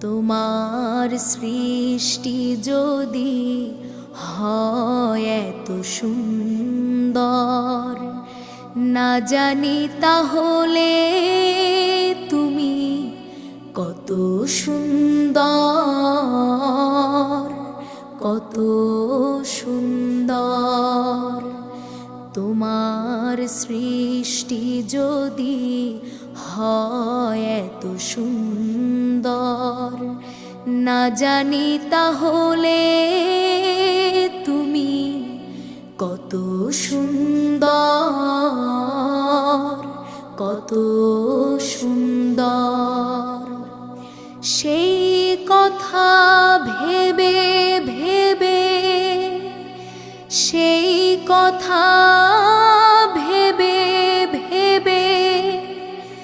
তোমার সৃষ্টি যদি হয় এত সুন্দর, না জানি তাহলে তুমি কত সুন্দর, কত সুন্দর। তোমার সৃষ্টি যদি হয় এত সুন্দর, না জানি তাহলে তুমি কত সুন্দর, কত সুন্দর। সেই কথা ভেবে ভেবে, সেই কথা